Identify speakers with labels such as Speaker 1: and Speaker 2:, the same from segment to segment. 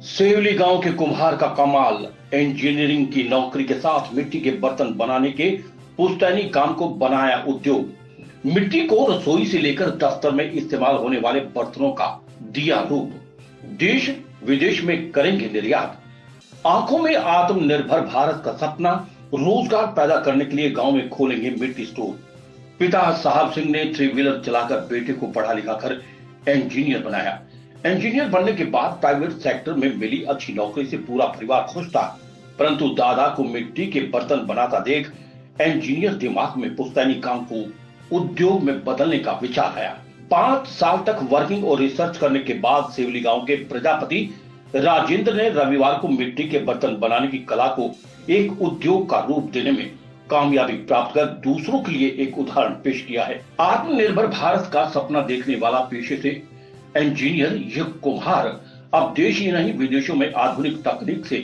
Speaker 1: सेवली गांव के कुम्हार का कमाल, इंजीनियरिंग की नौकरी के साथ मिट्टी के बर्तन बनाने के पुश्तैनी काम को बनाया उद्योग। मिट्टी को रसोई से लेकर दफ्तर में इस्तेमाल होने वाले बर्तनों का दिया रूप। देश विदेश में करेंगे निर्यात। आंखों में आत्मनिर्भर भारत का सपना। रोजगार पैदा करने के लिए गांव में खोलेंगे मिट्टी स्टोर। पिता साहब सिंह ने 3 व्हीलर चलाकर बेटे को पढ़ा लिखा कर इंजीनियर बनाया। इंजीनियर बनने के बाद प्राइवेट सेक्टर में मिली अच्छी नौकरी से पूरा परिवार खुश था, परंतु दादा को मिट्टी के बर्तन बनाता देख इंजीनियर दिमाग में पुश्तैनी काम को उद्योग में बदलने का विचार आया। 5 साल तक वर्किंग और रिसर्च करने के बाद सेवली गांव के प्रजापति राजेंद्र ने रविवार को मिट्टी के बर्तन बनाने की कला को एक उद्योग का रूप देने में कामयाबी प्राप्त कर दूसरों के लिए एक उदाहरण पेश किया है। आत्मनिर्भर भारत का सपना देखने वाला पेशे से इंजीनियर यह कुम्हार अब देश ही नहीं विदेशों में आधुनिक तकनीक से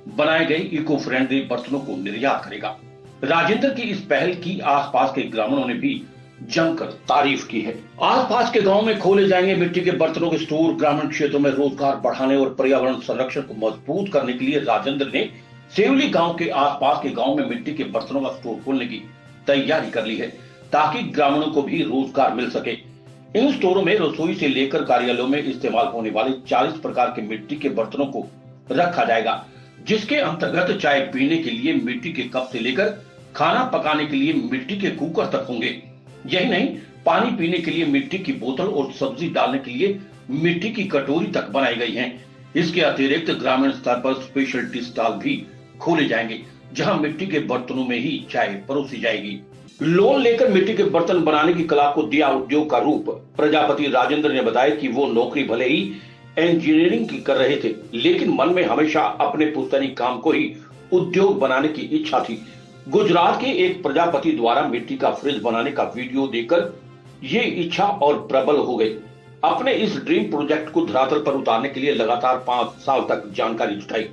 Speaker 1: बनाए गए इको फ्रेंडली बर्तनों को निर्यात करेगा। राजेंद्र की इस पहल की आसपास के ग्रामीणों ने भी जमकर तारीफ की है। आसपास के गांव में खोले जाएंगे मिट्टी के बर्तनों के स्टोर। ग्रामीण क्षेत्रों में रोजगार बढ़ाने और पर्यावरण संरक्षण को मजबूत करने के लिए राजेंद्र ने सेवली गांव के आसपास के गांव में मिट्टी के बर्तनों का स्टोर खोलने की तैयारी कर ली है, ताकि ग्रामीणों को भी रोजगार मिल सके। इन स्टोरों में रसोई से लेकर कार्यालयों में इस्तेमाल होने वाले 40 प्रकार के मिट्टी के बर्तनों को रखा जाएगा, जिसके अंतर्गत चाय पीने के लिए मिट्टी के कप से लेकर खाना पकाने के लिए मिट्टी के कुकर तक होंगे। यही नहीं, पानी पीने के लिए मिट्टी की बोतल और सब्जी डालने के लिए मिट्टी की कटोरी तक बनाई गई है। इसके अतिरिक्त ग्रामीण स्तर पर स्पेशल टी स्टॉल भी खोले जाएंगे, जहां मिट्टी के बर्तनों में ही चाय परोसी जाएगी। लोन लेकर मिट्टी के बर्तन बनाने की कला को दिया उद्योग का रूप। प्रजापति राजेंद्र ने बताया कि वो नौकरी भले ही इंजीनियरिंग की कर रहे थे, लेकिन मन में हमेशा अपने पुश्तैनी काम को ही उद्योग बनाने की इच्छा थी। गुजरात के एक प्रजापति द्वारा मिट्टी का फ्रिज बनाने का वीडियो देखकर ये इच्छा और प्रबल हो गई। अपने इस ड्रीम प्रोजेक्ट को धरातल पर उतारने के लिए लगातार 5 साल तक जानकारी जुटाई,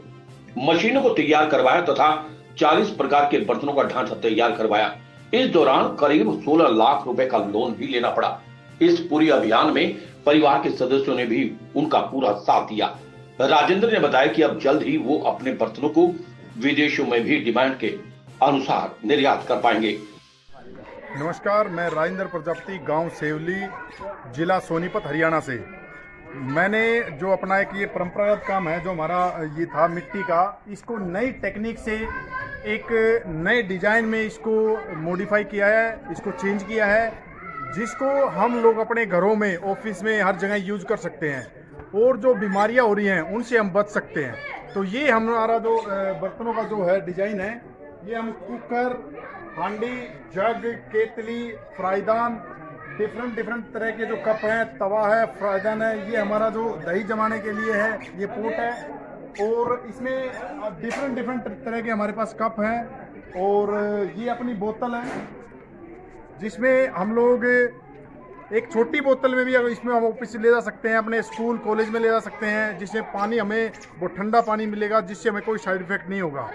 Speaker 1: मशीनों को तैयार करवाया तथा 40 प्रकार के बर्तनों का ढांचा तैयार करवाया। इस दौरान करीब 16 लाख रुपए का लोन भी लेना पड़ा। इस पूरी अभियान में परिवार के सदस्यों ने भी उनका पूरा साथ दिया। राजेंद्र ने बताया कि अब जल्द ही वो अपने बर्तनों को विदेशों में भी डिमांड के अनुसार निर्यात कर पाएंगे।
Speaker 2: नमस्कार, मैं राजेंद्र प्रजापति, गांव सेवली, जिला सोनीपत, हरियाणा से। मैंने जो अपना एक ये परंपरागत काम है, जो हमारा ये था मिट्टी का, इसको नई टेक्निक से एक नए डिजाइन में इसको मॉडिफाई किया है, इसको चेंज किया है, जिसको हम लोग अपने घरों में, ऑफिस में, हर जगह यूज कर सकते हैं और जो बीमारियां हो रही हैं उनसे हम बच सकते हैं। तो ये हमारा जो बर्तनों का जो है डिजाइन है, ये हम कुकर, हांडी, जग, केतली, फ्राईदान, डिफरेंट तरह के जो कप हैं, तवा है, फ्राईदान है, ये हमारा जो दही जमाने के लिए है, ये पोट है, और इसमें डिफरेंट तरह के हमारे पास कप हैं, और ये अपनी बोतल है, जिसमें हम लोग एक छोटी बोतल में भी अगर इसमें हम ऑफिस ले जा सकते हैं, अपने स्कूल कॉलेज में ले जा सकते हैं, जिससे पानी हमें वो ठंडा पानी मिलेगा, जिससे हमें कोई साइड इफेक्ट नहीं होगा।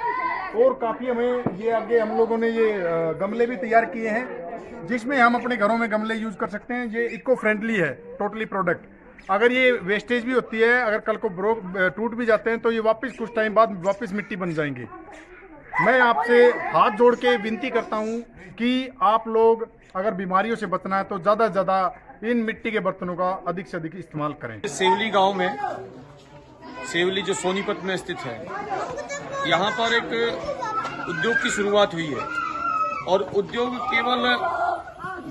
Speaker 2: और काफ़ी हमें ये आगे हम लोगों ने ये गमले भी तैयार किए हैं, जिसमें हम अपने घरों में गमले यूज़ कर सकते हैं। ये इको फ्रेंडली है टोटली प्रोडक्ट। अगर ये वेस्टेज भी होती है, अगर कल को टूट भी जाते हैं, तो ये वापस कुछ टाइम बाद वापस मिट्टी बन जाएंगे। मैं आपसे हाथ जोड़ के विनती करता हूँ कि आप लोग अगर बीमारियों से बचना है तो ज़्यादा से ज़्यादा इन मिट्टी के बर्तनों का अधिक से अधिक इस्तेमाल करें।
Speaker 3: सेवली गांव में, सेवली जो सोनीपत में स्थित है, यहाँ पर एक उद्योग की शुरुआत हुई है, और उद्योग केवल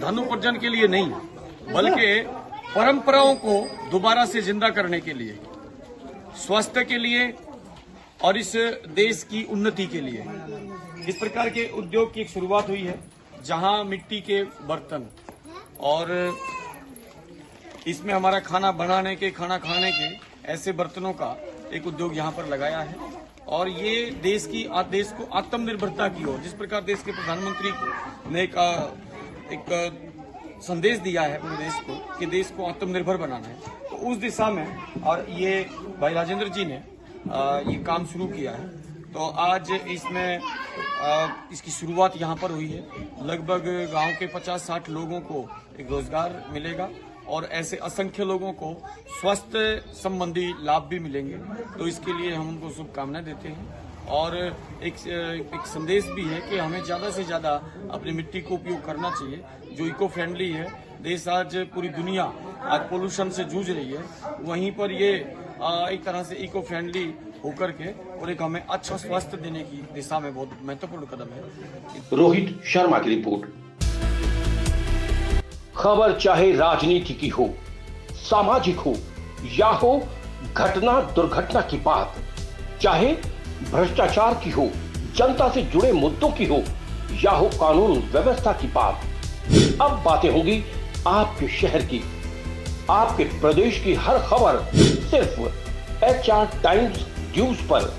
Speaker 3: धनोपार्जन के लिए नहीं, बल्कि परंपराओं को दोबारा से जिंदा करने के लिए, स्वास्थ्य के लिए और इस देश की उन्नति के लिए इस प्रकार के उद्योग की एक शुरुआत हुई है, जहां मिट्टी के बर्तन और इसमें हमारा खाना बनाने के, खाना खाने के ऐसे बर्तनों का एक उद्योग यहां पर लगाया है। और ये देश को आत्मनिर्भरता की ओर, जिस प्रकार देश के प्रधानमंत्री ने एक संदेश दिया है पूरे देश को कि देश को आत्मनिर्भर बनाना है, तो उस दिशा में और ये भाई राजेंद्र जी ने ये काम शुरू किया है। तो आज इसमें इसकी शुरुआत यहाँ पर हुई है। लगभग गांव के 50-60 लोगों को एक रोजगार मिलेगा और ऐसे असंख्य लोगों को स्वास्थ्य संबंधी लाभ भी मिलेंगे। तो इसके लिए हम उनको शुभकामनाएं देते हैं और एक संदेश भी है कि हमें ज़्यादा से ज़्यादा अपनी मिट्टी को उपयोग करना चाहिए, जो इको फ्रेंडली है। देश आज, पूरी दुनिया आज पोल्यूशन से जूझ रही है, वहीं पर ये एक तरह से इको फ्रेंडली होकर के और एक हमें अच्छा स्वास्थ्य देने की दिशा में बहुत महत्वपूर्ण कदम है।
Speaker 1: रोहित शर्मा की रिपोर्ट। खबर चाहे राजनीति की हो, सामाजिक हो या हो घटना दुर्घटना की बात, चाहे भ्रष्टाचार की हो, जनता से जुड़े मुद्दों की हो या हो कानून व्यवस्था की बात, अब बातें होंगी आपके शहर की, आपके प्रदेश की हर खबर सिर्फ HR टाइम्स न्यूज पर।